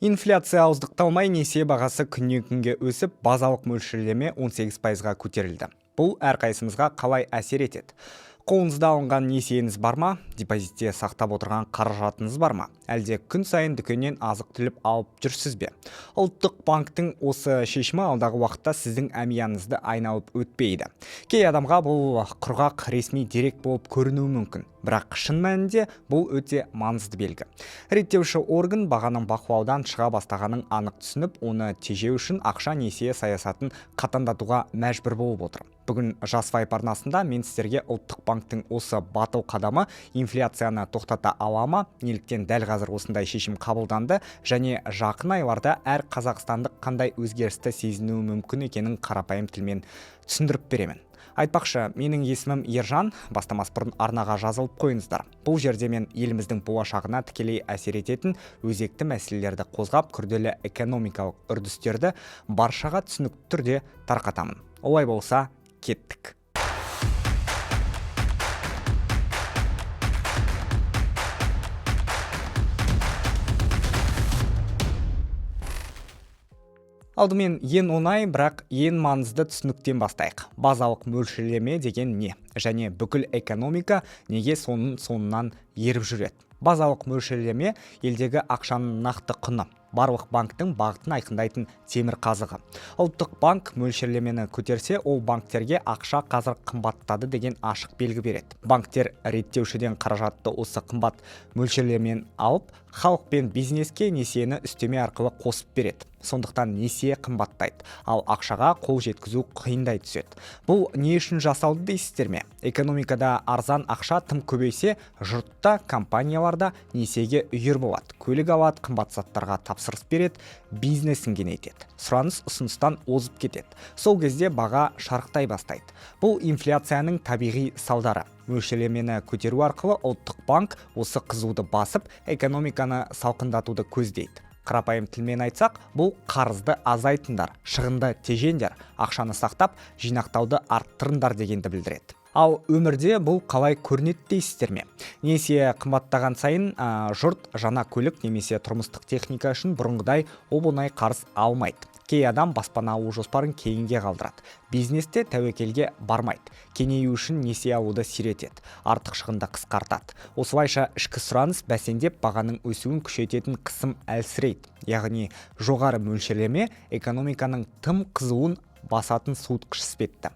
Инфляция ауыздықталмай, несие бағасы күннен күнге өсіп, базалық мөлшерлеме 18%-ға көтерілді. Бұл әрқайсымызға қалай әсер етеді? Қолыңызда алынған несиеңіз бар ма? Депозитте сақтап отырған қаражатыңыз бар ма? Әлде күн сайын дүкеннен азық-түлік алып жүрсіз бе? Ұлттық банктың осы шешімі алдағы уақытта сіздің әмияныңызды айналып өтпейді. Кей адамға бұл құрғақ ресми дерек болып көрінуі мүмкін, бірақ шын мәнінде бұл өте маңызды белгі. Реттеуші орган бағаның бақылаудан шыға бастағанын анық түсініп, оны тежеу үшін ақша несие саясатын қатаңдатуға мәжбүр болып отыр. Бүгін Жас Вайп арнасында мен сіздерге ұлттық банктың осы батыл қадамы инфляцияны тоқтата ала ма, неліктен дәл қазір осындай шешім қабылданды және жақын айларда әр қазақстандық қандай өзгерісті сезінуі мүмкін екенін қарапайым тілмен түсіндіріп беремін. Айтпақшы, менің есімім Ержан, бастамас бұрын арнаға жазылып қойыңыздар. Бұл жерде мен еліміздің болашағына тікелей әсер ететін өзекті мәселелерді қозғап, күрделі экономикалық үрдістерді баршаға түсінікті түрде тарқатамын. Олай болса, кеттік. Алдымен ең оңай, бірақ ең маңызды түсініктен бастайық. Базалық мөлшерлеме деген не? Және бүкіл экономика неге соңынан еріп жүреді? Базалық мөлшерлеме елдегі ақшаның нақты құны. Барлық банктың бағытын айқындайтын темір қазығы. Ұлттық банк мөлшерлемені көтерсе, ол банктерге ақша қазір қымбаттады деген ашық белгі береді. Банктер реттеушіден қаражатты осы қымбат мөлшерлемен алып, халық пен бизнеске несиені үстеме арқылы қосып береді. Сондықтан несие қымбаттайды, ал ақшаға қол жеткізу қиындай түседі. Бұл не үшін жасалды дейсіздер ме? Экономикада арзан ақша тым көбейсе, жұртта, компанияларда несиеге үйір болады. Көлік алады, қымбат заттарға тапсырыс береді, бизнесін кеңейтеді. Сұраныс ұсыныстан озып кетеді. Сол кезде баға шарықтай бастайды. Бұл инфляцияның табиғи салдары. Мөлшерлемені көтеру арқылы ұлттық банк осы қызуды басып, экономиканы салқындатуды көздейді. Қарапайым тілмен айтсақ, бұл қарызды азайтыңдар, шығынды тежеңдер, ақшаны сақтап, жинақтауды арттырыңдар дегенді білдіреді. Ал өмірде бұл қалай көрінеді дейсіздер ме? Несие қымбаттаған сайын жұрт жаңа көлік немесе тұрмыстық техника үшін бұрынғыдай оп-оңай қарыз алмайды. Кей адам баспана алу жоспарын кейінге қалдырады. Бизнесте тәуекелге бармайды. Кеңею үшін несие алуды сиретеді. Артық шығынды қысқартады. Осылайша ішкі сұраныс бәсеңдеп, бағаның өсуін күшейтетін қысым әлсірейді. Яғни жоғары мөлшерлеме экономиканың тым қызуын басатын суытқыш іспетті.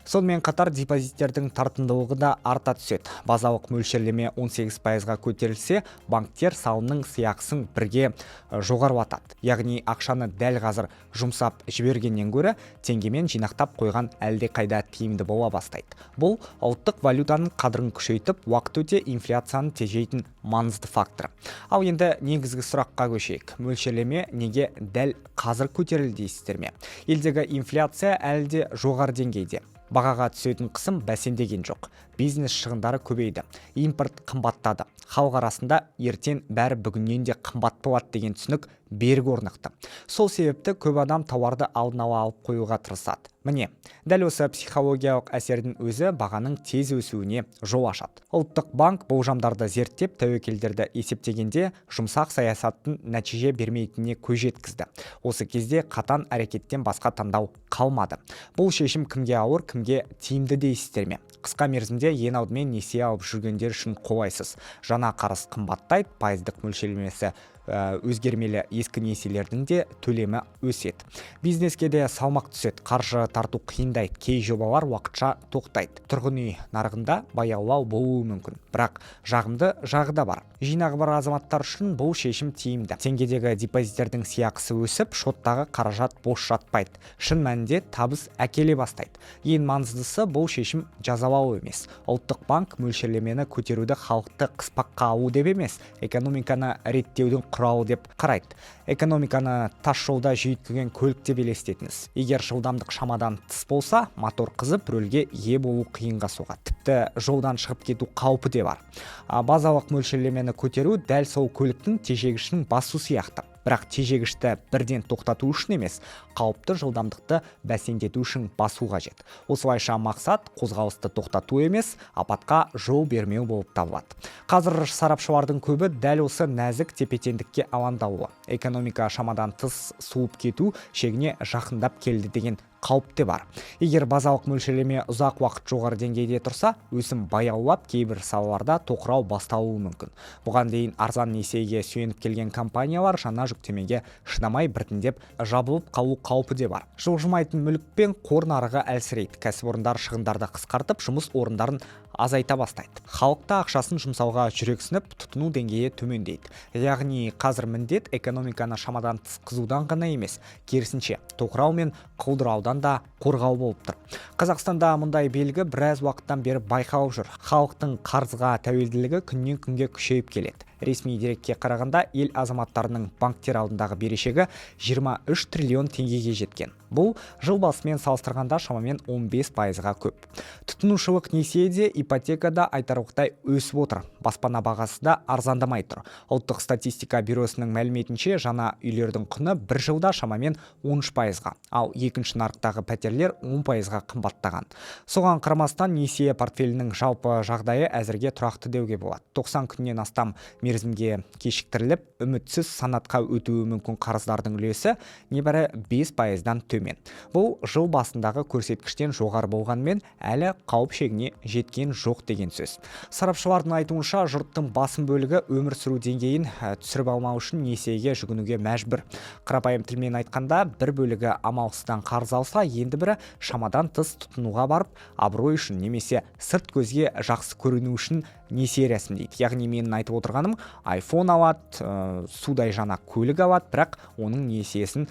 Сонымен қатар депозиттердің тартымдылығы да арта түседі. Базалық мөлшерлеме 18%-ға көтерілсе, банктер салымның сыйақысын бірге жоғарылатады. Яғни ақшаны дәл қазір жұмсап жібергеннен гөрі теңгемен жинақтап қойған әлде қайда тиімді бола бастайды. Бұл ұлттық валютаның қадірін күшейтіп, уақыт өте инфляцияны тежейтін маңызды фактор. Ал енді негізгі сұраққа көшейік. Мөлшерлеме неге дәл қазір көтерілді дейсіздер ме? Елдегі инфляция әлде жоғары деңгейде. Бағаға түсетін қысым бәсеңдеген жоқ. Бизнес шығындары көбейді. Импорт қымбаттады. Халық арасында ертең бәрі бүгіннен де қымбат болады деген түсінік берік орнықты. Сол себепті көп адам тауарды алдын ала алып қоюға тырысады. Міне, дәл осы психологиялық әсердің өзі бағаның тез өсуіне жол ашады. Ұлттық банк болжамдарды зерттеп, тәуекелдерді есептегенде жұмсақ саясаттың нәтиже бермейтініне көз жеткізді. Осы кезде қатаң әрекеттен басқа таңдау қалмады. Бұл шешім кімге ауыр, кімге тиімді дейсіздер ме? Қысқа мерзімде ең алдымен несие алып жүргендер үшін қолайсыз. Жаңа қарыз қымбаттайды, пайыздық мөлшерлемесі өзгермелі ескі несиелердің де төлемі өседі. Бизнеске де салмақ түседі, қаржы тарту қиындайды, кей жобалар уақытша тоқтайды. Тұрғын үй нарығында баяулау болуы мүмкін, бірақ жағымды жағы да бар. Жинағы бар азаматтар үшін бұл шешім тиімді. Теңгедегі депозиттердің сыйақысы өсіп, шоттағы қаражат бос жатпайды. Шын мәнінде табыс әкеле бастайды. Ең маңыздысы бұл шешім жазалау емес. Ұлттық банк мөлшерлемені көтеруді халықты қыспаққа алу деп емес, экономиканы реттеудің құралы деп қарайды. Экономиканы тас жолда жүйткіген көлік деп елестетіңіз. Егер жылдамдық шамадан тыс болса, мотор қызып, рөлге ие болу қиынға соғады. Тіпті жолдан шығып кету қаупі де бар. Базалық мөлшерлемені көтеру дәл сол көліктің тежегішін басу сияқты. бірақ тежегішті бірден тоқтату үшін емес, қауіпті жылдамдықты бәсеңдету үшін басу қажет. Осылайша мақсат қозғалысты тоқтату емес, апатқа жол бермеу болып табылады. Қазір сарапшылардың көбі дәл осы нәзік тепе-теңдікке алаңдаулы. Экономика шамадан тыс суып кету шегіне жақындап келді деген қауіп те бар. Егер базалық мөлшерлеме ұзақ уақыт жоғары деңгейде тұрса, өсім баяулап, кейбір салаларда тоқырау басталуы мүмкін. Бұған дейін арзан несиеге сүйеніп келген компаниялар жаңа жүктемеге шыдамай біртіндеп жабылып қалу қаупі де бар. Жылжымайтын мүлік пен қор нарығы әлсірейді. Кәсіпорындар шығындарды қысқартып, жұмыс орындарын азайта бастайды. Халықта ақшасын жұмсауға жүрексініп, тұтыну деңгейі төмендейді. Яғни қазір міндет экономиканы шамадан тыс қызудан ғана емес, керісінше тоқырау мен құлдыраудан да қорғау болып тұр. Қазақстанда мұндай белгі біраз уақыттан бері байқалып жүр. Халықтың қарызға тәуелділігі күннен күнге күшейіп келеді. Ресми дерекке қарағанда ел азаматтарының банктер алдындағы берешегі 23 триллион теңгеге жеткен. Бұл жыл басымен салыстырғанда шамамен 15%-ға көп. Тұтынушылық несие де ипотекада айтарлықтай өсіп отыр. Баспана бағасы да арзандамай тұр. Ұлттық статистика бюросының мәліметінше жаңа үйлердің құны бір жылда шамамен 13%-ға, ал екінші нарықтағы пәтерлер 10%-ға қымбаттаған. Соған қарамастан несие портфелінің жалпы жағдайы әзірге тұрақты деуге болады. 90 күннен астам мерзімге кешіктіріліп, үмітсіз санатқа өтуі мүмкін қарыздардың үлесі небәрі 5%-дан төмен. Бұл жыл басындағы көрсеткіштен жоғары болғанымен, әлі қауіп шегіне жеткен жоқ деген сөз. Сарапшылардың айтуынша, жұрттың басым бөлігі өмір сүру деңгейін түсіріп алмау үшін несиеге жүгінуге мәжбүр. Қарапайым тілмен айтқанда, бір бөлігі амалсыздан қарыз алса, енді бірі шамадан тыс тұтынуға барып, абырой үшін немесе сырт көзге жақсы көріну үшін несие рәсімдейді. Яғни менің айтып отырғаным, iPhone алады, судай жаңа көлік алады, бірақ оның несиесін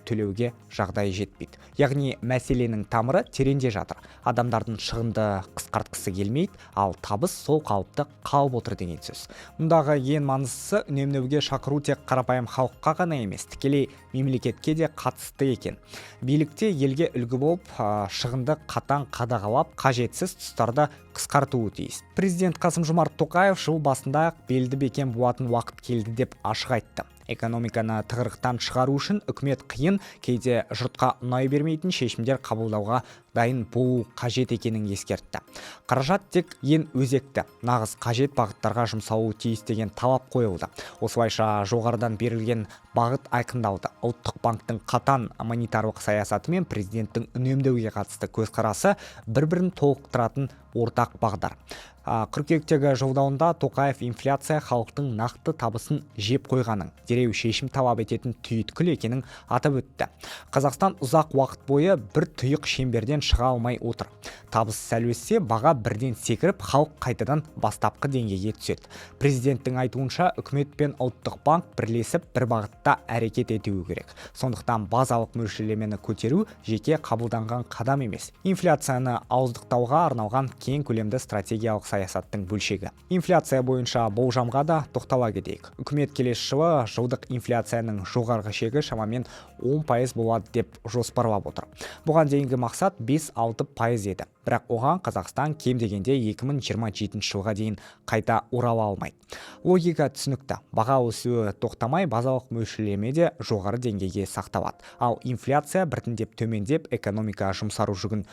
төлеуге жағдай жетпейді. Яғни мәселенің тамыры тереңде жатыр. Адамдардың шығынды қысқартқысы келмейді, ал табыс сол қалыпты қалып отыр деген сөз. Мұндағы ең маңыздысы үнемдеуге шақыру тек қарапайым халыққа ғана емес, тікелей мемлекетке де қатысты екен. Билікте елге үлгі болып, шығынды қатаң қадағалап, қажетсіз тұстарды қысқартуы тиіс. Президент Қасым-Жомарт Тоқаев жыл басында белді бекен болатын уақыт келді деп ашық айтты. Экономиканы тығырықтан шығару үшін үкімет қиын, кейде жұртқа ұнай бермейтін шешімдер қабылдауға дайын болу қажет екенін ескертті. Қаражат тек ең өзекті, нағыз қажет бағыттарға жұмсалуы тиіс деген талап қойылды. Осылайша жоғарыдан берілген бағыт айқындалды. Ұлттық банктың қатаң монетарлық саясаты мен президенттің үнемдеуге қатысты көзқарасы бір-бірін толықтыратын ортақ бағдар. Қыркүйектегі жолдауында Тоқаев инфляция халықтың нақты табысын жеп қойғанын, дереу шешім талап ететін түйіткіл екенін атап өтті. Қазақстан ұзақ уақыт бойы бір тұйық шеңберден шыға алмай отыр. Табыс сәл өссе, баға бірден секіріп, халық қайтадан бастапқы деңгейге түседі. Президенттің айтуынша, үкімет пен ұлттық банк бірлесіп бір бағытта әрекет етуі керек. Сондықтан базалық мөлшерлемені көтеру жеке қабылданған қадам емес. Инфляцияны ауыздықтауға арналған кең көлемді стратегиялық саясаттың бөлшегі. Инфляция бойынша болжамға да тоқтала кетейік. Үкімет келесі жылы жылдық инфляцияның жоғарғы шегі шамамен 10% болады деп жоспарлап отыр. Бұған дейінгі мақсат 5-6% еді. Бірақ оған Қазақстан кем дегенде 2027 жылға дейін қайта орала алмайды. Логика түсінікті. Баға өсуі тоқтамай, базалық мөлшерлеме де жоғары деңгейге сақталады. Ал инфляция біртіндеп төмендеп, экономика жұмсару жүгін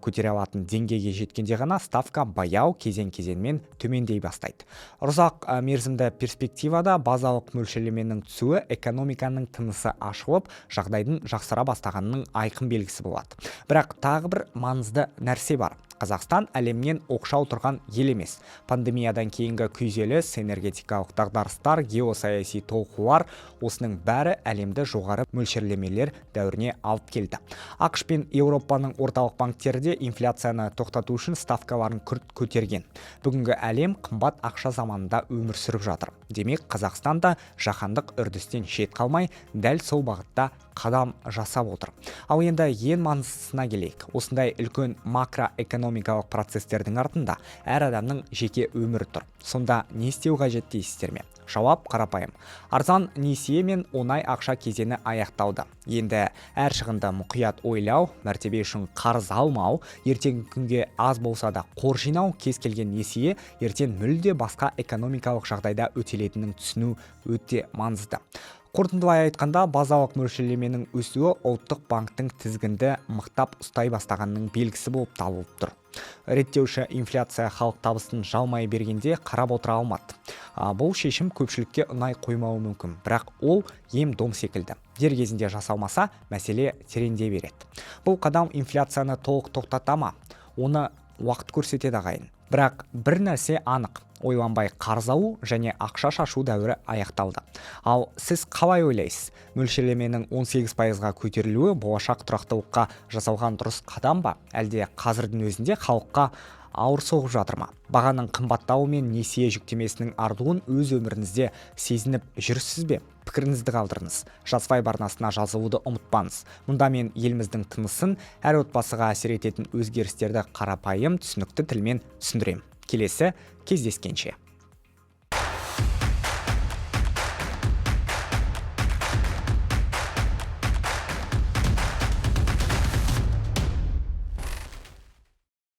көтере алатын деңгейге жеткенде ғана ставка баяу кезең-кезеңмен төмендей бастайды. Ұзақ мерзімді перспективада базалық мөлшерлеменің түсуі экономиканың тынысы ашылып, жағдайдың жақсара бастағанының айқын белгісі болады. Бірақ тағы бір маңызды нәрсе бар. Қазақстан әлемнен оқшау тұрған ел емес. Пандемиядан кейінгі күйзеліс, энергетикалық дағдарыстар, геосаяси толқулар, осының бәрі әлемді жоғары мөлшерлемелер дәуіріне алып келді. ақш пен Еуропаның орталық банктері де инфляцияны тоқтату үшін ставкаларын күрт көтерген. Бүгінгі әлем қымбат ақша заманында өмір сүріп жатыр. Демек, Қазақстан да жаһандық үрдістен шет қалмай, дәл сол бағытта қадам жасап отыр. Ал енді ең маңыздысына келейік. Осындай үлкен макроэкономикалық процестердің артында әр адамның жеке өмірі тұр. Сонда не істеу қажет дейсіздер ме? Жауап қарапайым. Арзан несие мен оңай ақша кезеңі аяқталды. Енді әр шығынды мұқият ойлау, мәртебе үшін қарыз алмау, ертеңгі күнге аз болса да қор жинау, кез келген несие ертең мүлде басқа экономикалық жағдайда өтелетінін түсіну өте маңызды. Қорытындылай айтқанда, базалық мөлшерлеменің өсуі ұлттық банктің тізгінді мықтап ұстай бастағанның белгісі болып табылып тұр. Реттеуші инфляция халық табысын жалмай бергенде қарап отыра алмады. Бұл шешім көпшілікке ұнай қоймауы мүмкін, бірақ ол ем-дом секілді. Дер кезінде жасалмаса, мәселе тереңдей береді. Бұл қадам инфляцияны толық тоқтата ма? Оны уақыт көрсетеді ағайын. Бірақ бір нәрсе анық, ойланбай қарыз алу және ақша шашу дәуірі аяқталды. Ал сіз қалай ойлайсыз? Мөлшерлеменің 18%-ға көтерілуі болашақ тұрақтылыққа жасалған дұрыс қадам ба? Әлде қазірдің өзінде халыққа ауыр соғып жатыр ма? Бағаның қымбаттауы мен несие жүктемесінің артуын өз өміріңізде сезініп жүрсіз бе? Пікіріңізді қалдырыңыз. Жазбай арнасына жазылуды ұмытпаңыз. Мұнда мен еліміздің тынысын, әр отбасыға әсер ететін өзгерістерді қарапайым, түсінікті тілмен түсіндіремін. Келесі кездескенше.